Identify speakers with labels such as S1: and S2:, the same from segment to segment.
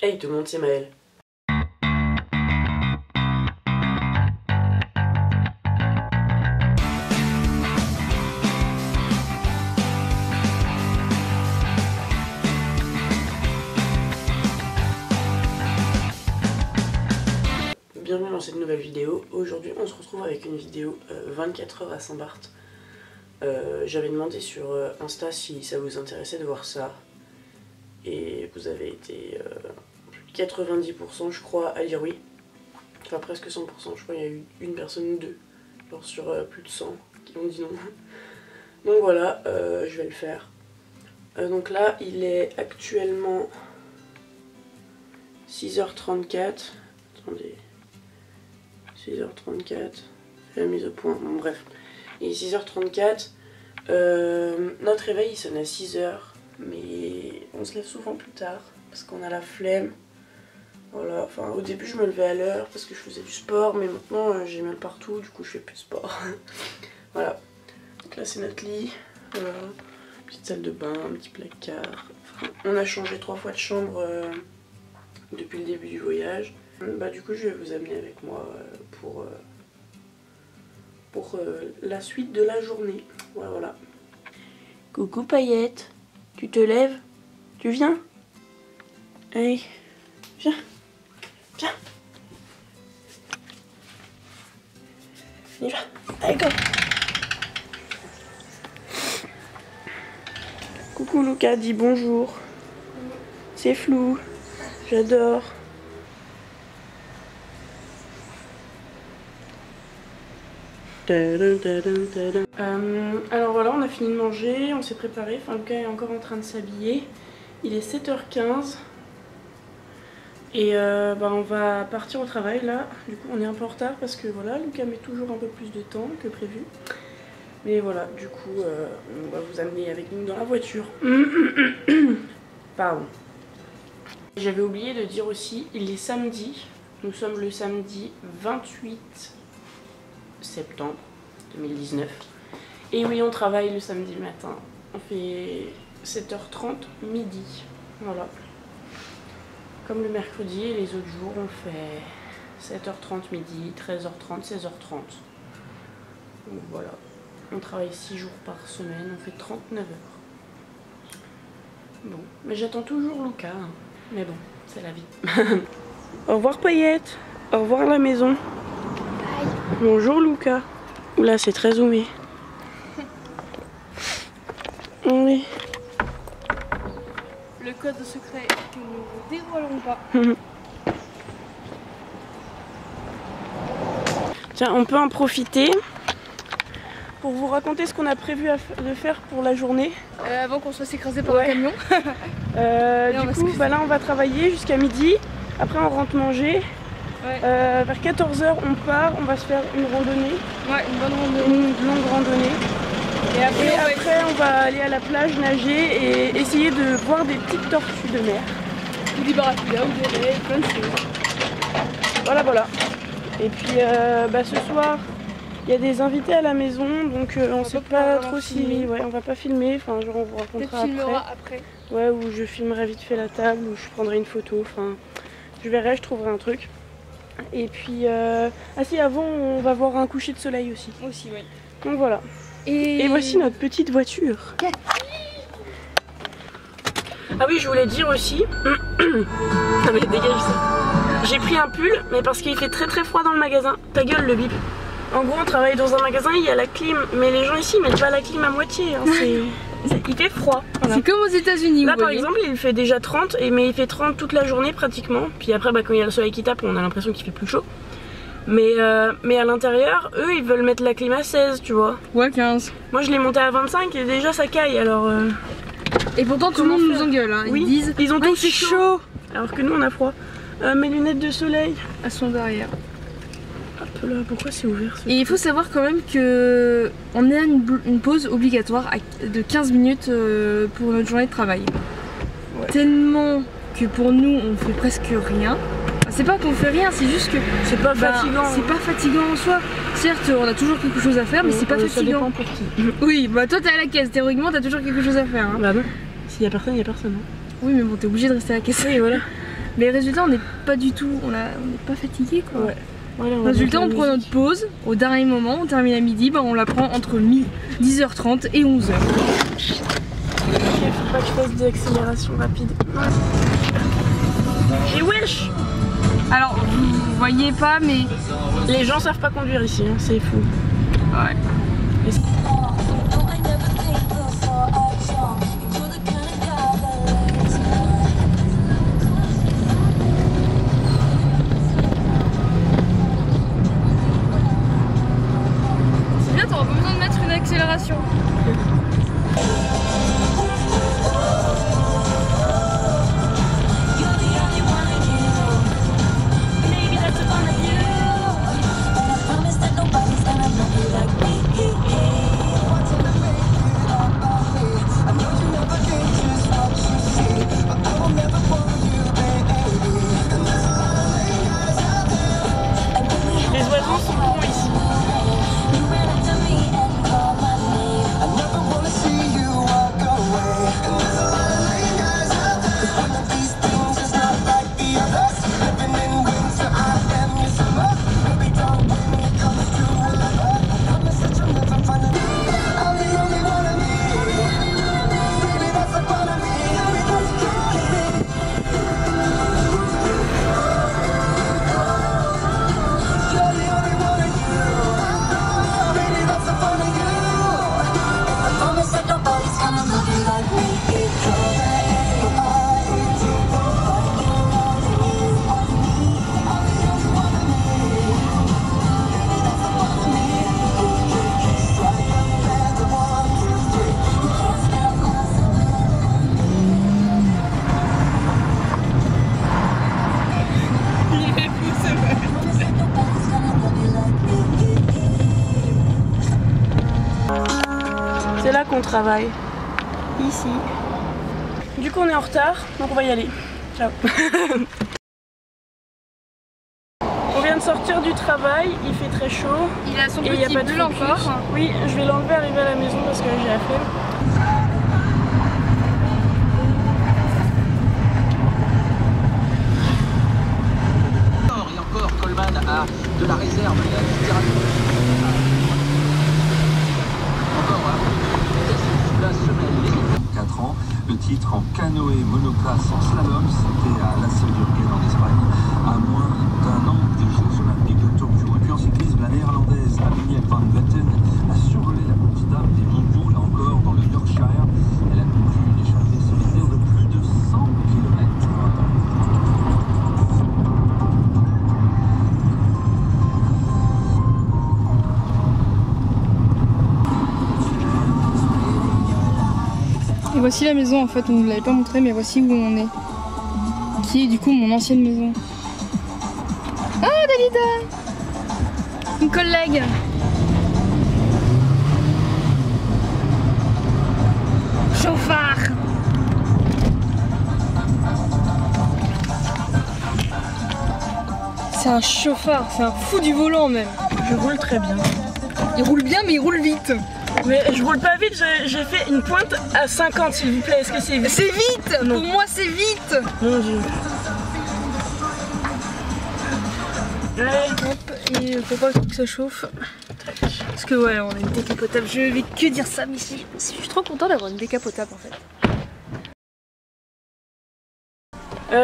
S1: Hey tout le monde, c'est Maël. Bienvenue dans cette nouvelle vidéo. Aujourd'hui on se retrouve avec une vidéo 24 heures à Saint-Barth. J'avais demandé sur Insta si ça vous intéressait de voir ça. Et vous avez été plus de 90% je crois à dire oui. Enfin presque 100%, je crois qu'il y a eu une personne ou deux. Genre sur plus de 100 qui ont dit non. Donc voilà, je vais le faire. Donc là il est actuellement 6h34. Attendez. 6h34, c'est la mise au point, bon bref. Il est 6h34, notre réveil il sonne à 6h, mais on se lève souvent plus tard, parce qu'on a la flemme. Voilà, enfin au début je me levais à l'heure, parce que je faisais du sport, mais maintenant j'ai mal partout, du coup je fais plus de sport. Voilà, donc là c'est notre lit, voilà. Petite salle de bain, un petit placard. Enfin, on a changé 3 fois de chambre depuis le début du voyage. Bah du coup je vais vous amener avec moi pour la suite de la journée. Voilà. Coucou Paillette, tu te lèves? Tu viens? Allez, viens. Viens. On y va. Allez go. Coucou Lucas, dis bonjour. C'est flou. J'adore. Alors voilà, on a fini de manger, on s'est préparé, enfin Lucas est encore en train de s'habiller. Il est 7h15 et bah, on va partir au travail là. Du coup on est un peu en retard parce que voilà, Lucas met toujours un peu plus de temps que prévu. Mais voilà, du coup on va vous amener avec nous dans la voiture. Pardon. J'avais oublié de dire aussi, il est samedi, nous sommes le samedi 28 septembre 2019 et oui on travaille le samedi matin, on fait 7h30 midi, voilà, comme le mercredi, et les autres jours on fait 7h30 midi, 13h30, 16h30, donc voilà, on travaille 6 jours par semaine, on fait 39 heures. Bon, mais j'attends toujours Lucas, hein. Mais bon, c'est la vie. Au revoir Paillette, au revoir la maison. Bonjour Lucas. Oula, c'est très zoomé. Oui.
S2: Le code secret que nous ne dévoilerons pas.
S1: Tiens, on peut en profiter pour vous raconter ce qu'on a prévu de faire pour la journée.
S2: Avant qu'on soit écrasé par un camion.
S1: Du coup, bah là on va travailler jusqu'à midi. Après on rentre manger. Ouais. Vers 14h on part, on va se faire une randonnée.
S2: Ouais, une bonne randonnée.
S1: Une longue randonnée. Et après, on va aller à la plage nager et essayer de voir des petites tortues de mer.
S2: Ou des barracudas, ou des raies, plein de choses.
S1: Voilà. Et puis bah, ce soir, il y a des invités à la maison, donc on sait pas trop si... Ouais, on va pas filmer, enfin genre on vous racontera
S2: après.
S1: Ouais, ou je filmerai vite fait la table, ou je prendrai une photo, enfin... Je verrai, je trouverai un truc. Et puis, ah si, avant on va voir un coucher de soleil aussi.
S2: Aussi, oui.
S1: Donc voilà. Et voici notre petite voiture. Ah oui, je voulais dire aussi... Ah mais dégage ça. J'ai pris un pull, mais parce qu'il fait très froid dans le magasin. Ta gueule le bip. En gros, on travaille dans un magasin, il y a la clim. Mais les gens ici, ils mettent pas la clim à moitié. Hein. Il fait froid. Voilà.
S2: C'est comme aux États-Unis.
S1: Là par exemple il fait déjà 30, mais il fait 30 toute la journée pratiquement. Puis après bah, quand il y a le soleil qui tape on a l'impression qu'il fait plus chaud. Mais à l'intérieur eux ils veulent mettre la clim à 16 tu vois.
S2: Ouais 15.
S1: Moi je l'ai monté à 25 et déjà ça caille alors...
S2: Et pourtant tout le monde nous engueule hein.
S1: Oui,
S2: ils disent
S1: ils ont tous chaud. Alors que nous on a froid. Mes lunettes de soleil.
S2: Elles sont derrière.
S1: Hop là, pourquoi c'est ouvert
S2: Et il faut savoir quand même que on a une pause obligatoire de 15 minutes pour notre journée de travail. Ouais. Tellement que pour nous on fait presque rien. C'est pas qu'on fait rien, c'est juste que
S1: c'est pas fatigant.
S2: C'est pas fatigant en soi. Certes, on a toujours quelque chose à faire, mais c'est pas fatigant. Ça
S1: dépend pour qui.
S2: Oui, bah toi t'es à la caisse, théoriquement t'as toujours quelque chose à faire. Hein.
S1: Bah non, s'il y a personne, il y a personne. Hein.
S2: Oui, mais bon, t'es obligé de rester à la caisse.
S1: Oui, voilà.
S2: Mais résultat, on n'est pas du tout, on n'est pas fatigué quoi.
S1: Ouais. Voilà,
S2: Résultat, on prend notre pause au dernier moment, on termine à midi, bah, on la prend entre 10h30 et 11h.
S1: Ok, faut pas que je fasse des accélérations rapides. Et wesh!
S2: Alors, vous voyez pas, mais
S1: les gens savent pas conduire ici, hein, c'est fou.
S2: Ouais. C'est bien, t'auras pas besoin de mettre une accélération.
S1: Les oiseaux sont bons ici. C'est là qu'on travaille. Ici. Du coup on est en retard, donc on va y aller. Ciao. On vient de sortir du travail, il fait très chaud.
S2: Il a son
S1: et il n'y a
S2: petit
S1: pas de
S2: bulle encore.
S1: Oui, je vais l'enlever arriver à la maison parce que j'ai la flemme.
S3: Et encore, Coleman a de la réserve, il a littéralement... Encore la semaine. 4 ans, le titre en canoë monoplace en slalom, c'était à La Célurienne en Espagne, à moins d'un an des Jeux Olympiques de Tokyo. Et puis en cyclisme, la néerlandaise Amelia van Vetten a survolé la course d'armes des mondiaux, là encore dans le Yorkshire. Elle a conclu une échappée solitaire de plus de 100 km.
S2: Et voici la maison en fait, on ne vous l'avait pas montré mais voici où on est. Qui est du coup mon ancienne maison. Ah Dalida! Une collègue! Chauffard! C'est un chauffard, c'est un fou du volant même.
S1: Je roule très bien.
S2: Il roule bien mais il roule vite.
S1: Mais je roule pas vite, j'ai fait une pointe à 50 s'il vous plaît, est-ce que c'est vite?
S2: C'est vite!
S1: Non.
S2: Pour moi c'est vite!
S1: Mon dieu. Allez.
S2: Hop, et faut pas que ça chauffe. Parce que ouais, on a une décapotable, je vais que dire ça, mais je suis trop content d'avoir une décapotable en fait.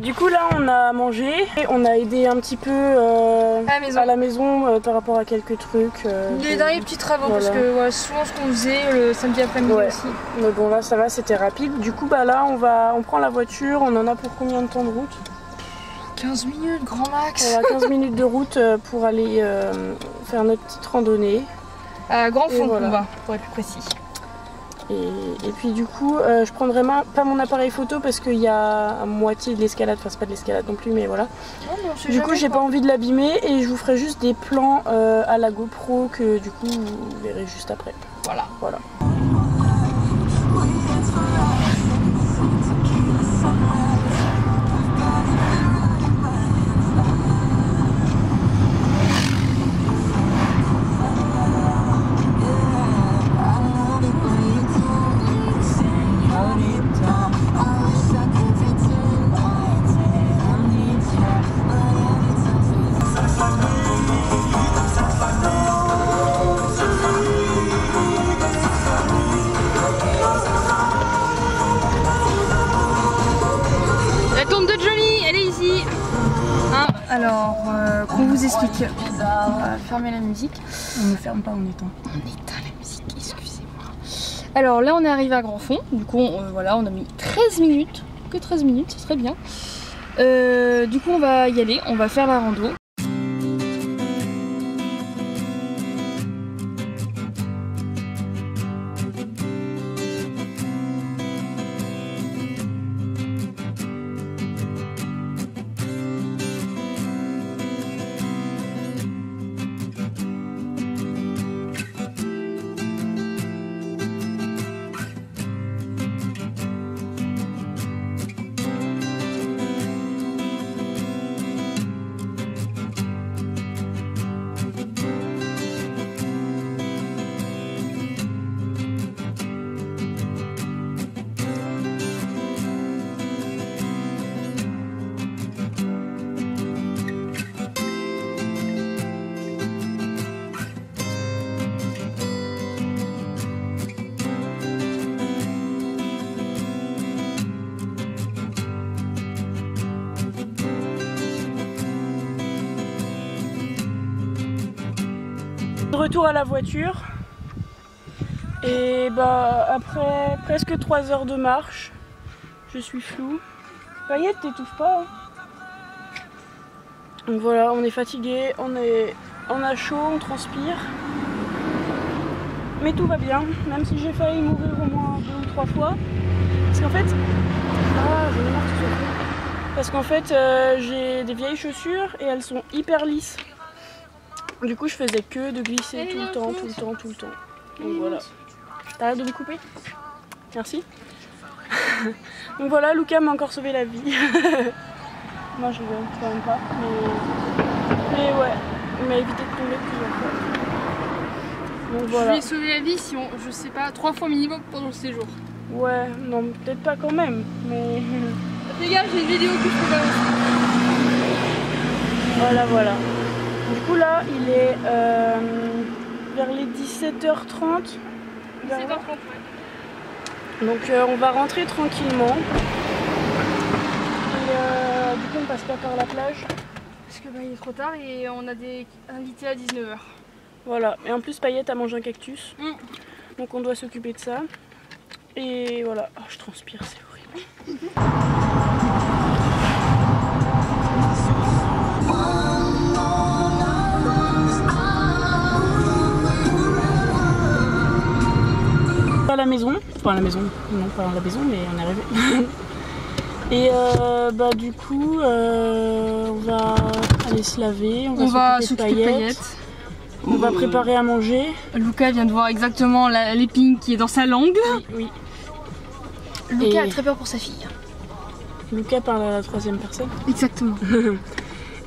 S1: Du coup là on a mangé, et on a aidé un petit peu à la maison par rapport à quelques trucs.
S2: Les derniers petits travaux
S1: voilà.
S2: parce que ouais, souvent ce qu'on faisait le samedi après-midi
S1: Ouais.
S2: aussi.
S1: Mais bon là ça va, c'était rapide. Du coup bah là on prend la voiture, on en a pour combien de temps de route?
S2: 15 minutes grand max.
S1: On a 15 minutes de route pour aller faire notre petite randonnée.
S2: À Grand Fond
S1: voilà.
S2: on va, pour être plus précis.
S1: Et puis du coup je prendrai pas mon appareil photo parce qu'il y a à moitié de l'escalade, enfin c'est pas de l'escalade non plus mais voilà. Du coup j'ai pas envie de l'abîmer et je vous ferai juste des plans à la GoPro que du coup vous verrez juste après.
S2: Voilà.
S1: Voilà.
S2: Alors, qu'on vous explique. On va fermer la musique.
S1: On ne ferme pas, on éteint.
S2: On éteint la musique, excusez-moi. Alors là, on est arrivé à Grand Fond. Du coup, voilà, on a mis 13 minutes. Que 13 minutes, ce serait bien. Du coup, on va y aller. On va faire la rando.
S1: De retour à la voiture. Et bah après presque 3 heures de marche, je suis floue. Paillette, t'étouffes pas hein. Donc voilà, on est fatigué, on a chaud, on transpire. Mais tout va bien, même si j'ai failli mourir au moins 2 ou 3 fois. Parce qu'en fait... Ah, j'en ai marre que ce soit fait. Parce qu'en fait, j'ai des vieilles chaussures et elles sont hyper lisses. Du coup, je faisais que de glisser tout le temps. Donc voilà. T'arrêtes de me couper? Merci. Donc voilà, Lucas m'a encore sauvé la vie. Moi, je rigole quand même pas. Mais ouais, il m'a évité de tomber plusieurs fois. Donc voilà.
S2: Je lui ai sauvé la vie, si on, je sais pas, 3 fois minimum pendant le séjour.
S1: Ouais, non, peut-être pas quand même, mais...
S2: Les gars, j'ai une vidéo que je peux pas mettre.
S1: Voilà. Du coup là, il est vers les 17h30.
S2: 17h30, ouais.
S1: Donc on va rentrer tranquillement. Et du coup on passe pas par la plage.
S2: Parce que bah, il est trop tard et on a des invités à 19h.
S1: Voilà, et en plus Paillette a mangé un cactus. Donc on doit s'occuper de ça. Et voilà, oh, je transpire, c'est horrible. À la maison, enfin à la maison, non pas à la maison mais on est arrivé. Et bah du coup on va aller se laver, on va s'occuper de Paillette. On va préparer à manger.
S2: Lucas vient de voir exactement l'épine qui est dans sa langue.
S1: Oui.
S2: Lucas a très peur pour sa fille.
S1: Lucas parle à la 3e personne.
S2: Exactement.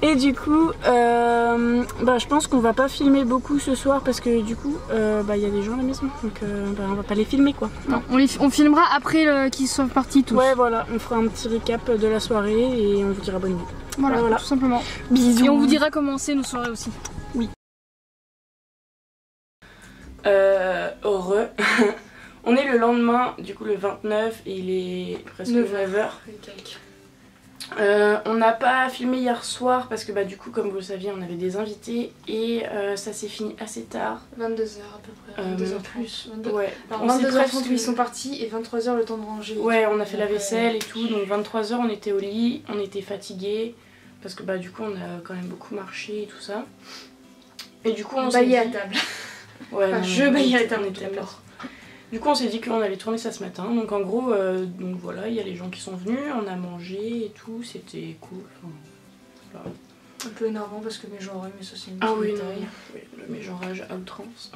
S1: Et du coup, bah, je pense qu'on va pas filmer beaucoup ce soir parce que du coup, bah, y a des gens à la maison, donc bah, on va pas les filmer quoi.
S2: Non, on filmera après qu'ils soient partis tous.
S1: Ouais, voilà, on fera un petit récap de la soirée et on vous dira bonne nuit.
S2: Voilà, tout simplement.
S1: Bisous.
S2: Et on vous dira comment c'est nos soirées aussi.
S1: Oui. Heureux. On est le lendemain, du coup le 29, et il est presque 9h. On n'a pas filmé hier soir parce que bah, du coup comme vous le saviez on avait des invités et ça s'est fini assez tard.
S2: 22h à peu près, 22h plus.
S1: 22... Ouais.
S2: 22h30 ils sont partis et 23h le temps de ranger.
S1: Ouais, on a fait la vaisselle et tout, donc 23h on était au lit, on était fatigués parce que bah du coup on a quand même beaucoup marché et tout ça. Et du coup on
S2: baillait à table.
S1: Ouais,
S2: enfin,
S1: non,
S2: je baillais à table.
S1: On était mort. Du coup on s'est dit qu'on allait tourner ça ce matin, donc en gros, donc voilà, il y a les gens qui sont venus, on a mangé et tout, c'était cool. Enfin, voilà.
S2: Un peu énervant parce que mes gens mais ça c'est une
S1: détail. Oui, mes gens rage à outrance.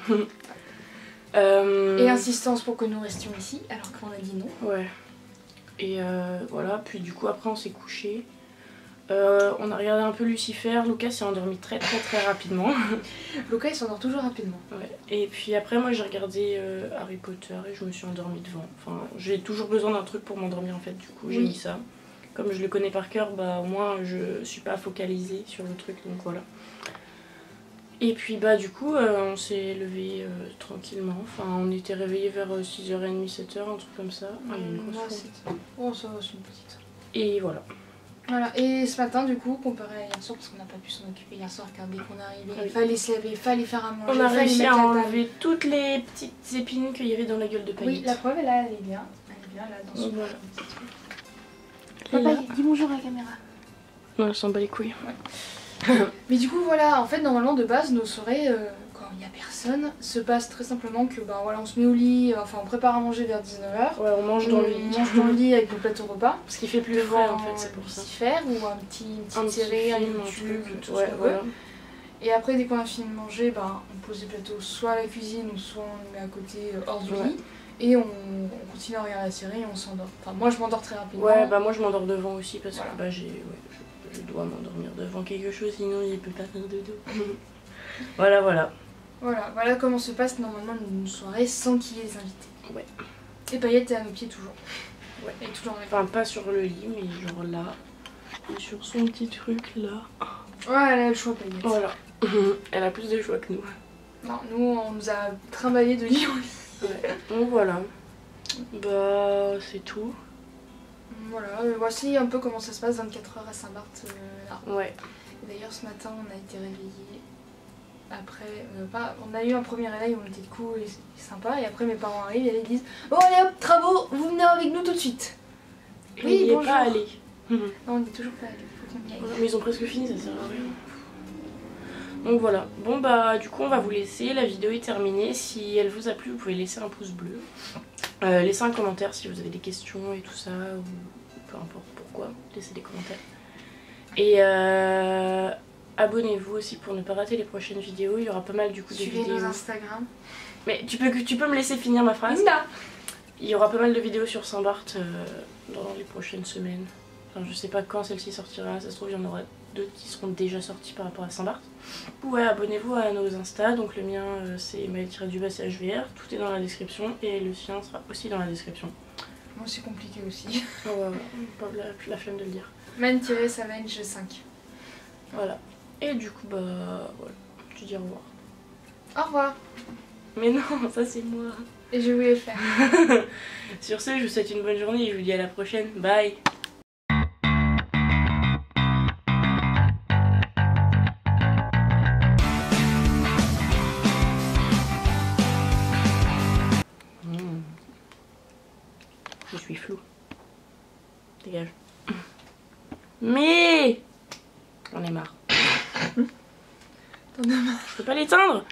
S2: Et insistance pour que nous restions ici alors qu'on a dit non.
S1: Ouais. Et voilà, puis du coup après on s'est couché. On a regardé un peu Lucifer, Lucas s'est endormi très rapidement.
S2: Lucas il s'endort toujours rapidement.
S1: Ouais. Et puis après moi j'ai regardé Harry Potter et je me suis endormie devant. Enfin j'ai toujours besoin d'un truc pour m'endormir en fait, du coup j'ai mis ça. Comme je le connais par cœur, bah au moins je suis pas focalisée sur le truc, donc voilà. Et puis bah du coup on s'est levé tranquillement, enfin on était réveillés vers 6h30, 7h, un truc comme ça.
S2: Oh ça va, c'est une petite.
S1: Et voilà.
S2: Voilà, et ce matin du coup, comparé à hier soir, parce qu'on n'a pas pu s'en occuper hier soir car dès qu'on est arrivé, il fallait se laver, il fallait faire à manger,
S1: On a
S2: fallait
S1: réussi
S2: mettre
S1: à
S2: la table.
S1: enlever toutes les petites épines qu'il y avait dans la gueule de Paillette.
S2: Oui, la preuve est là, elle est bien. Elle est bien là dans son
S1: Voilà.
S2: petit truc.
S1: Elle est
S2: Papa,
S1: là.
S2: dis bonjour à la caméra.
S1: Non, elle s'en bat les couilles.
S2: Mais du coup, voilà, en fait, normalement de base, nos soirées, quand il n'y a personne, se passent très simplement que ben voilà, on se met au lit, enfin on prépare à manger vers 19h.
S1: Ouais, on mange dans le lit.
S2: On mange dans le lit avec nos plateaux repas.
S1: Parce qu'il fait plus frais en fait, c'est pour ça.
S2: Faire ou une petite série, un YouTube, tout
S1: ouais,
S2: ce qu'on
S1: voilà.
S2: veut. Et après, dès qu'on a fini de manger, ben, on pose les plateaux soit à la cuisine ou soit on les met à côté hors du lit. Et on continue à regarder la série et on s'endort. Enfin, moi je m'endors très rapidement.
S1: Ouais, bah moi je m'endors devant aussi parce
S2: Voilà.
S1: que bah, je dois m'endormir devant quelque chose, sinon il peut pas faire de dos. Voilà, voilà.
S2: Voilà comment se passe normalement une soirée sans qu'il y ait des invités.
S1: Ouais.
S2: Et Paillette est à nos pieds toujours.
S1: Ouais.
S2: Elle est toujours avec
S1: Enfin, pas sur le lit, mais genre là. Et sur son petit truc là.
S2: nous. Ouais, elle a le choix, Paillette.
S1: Voilà. Elle a plus de choix que nous.
S2: Non, nous on nous a trimballé de lit en lit.
S1: Ouais. Donc voilà. Bah, c'est tout.
S2: Voilà, voici un peu comment ça se passe 24 heures à Saint-Barth là.
S1: Ouais.
S2: D'ailleurs ce matin on a été réveillés. Après, on a eu un premier réveil, on était cool et sympa. Et après mes parents arrivent et ils disent bon allez hop, travaux, vous venez avec nous tout de suite.
S1: Et
S2: Oui,
S1: il n'y est
S2: bonjour.
S1: pas allé.
S2: Non, on n'est toujours pas allés, faut qu'on y aille.
S1: Mais ils ont presque fini, ça sert à rien. Donc voilà, bon bah du coup on va vous laisser, la vidéo est terminée, si elle vous a plu vous pouvez laisser un pouce bleu, laissez un commentaire si vous avez des questions et tout ça, ou peu importe pourquoi, laissez des commentaires. Et abonnez-vous aussi pour ne pas rater les prochaines vidéos, il y aura pas mal du coup de
S2: Suivez
S1: vidéos.
S2: nos Instagram.
S1: Mais tu peux me laisser finir ma phrase?
S2: Linda.
S1: Il y aura pas mal de vidéos sur Saint-Barth dans les prochaines semaines. Enfin je sais pas quand celle-ci sortira, ça se trouve il y en aura d'autres qui seront déjà sortis par rapport à Saint-Barth. Ouais, abonnez-vous à nos Insta, donc le mien c'est maël-HVR, tout est dans la description et le sien sera aussi dans la description.
S2: Moi c'est compliqué aussi.
S1: Oh, ouais, pas la flemme de le dire.
S2: Man-Savage 5.
S1: Voilà. Et du coup bah voilà, je dis au revoir.
S2: Au revoir.
S1: Mais non, ça c'est moi.
S2: Et je voulais le faire.
S1: Sur ce, je vous souhaite une bonne journée et je vous dis à la prochaine. Bye. Je suis flou. Dégage. Mais... J'en ai marre.
S2: T'en as marre.
S1: Je peux pas l'éteindre.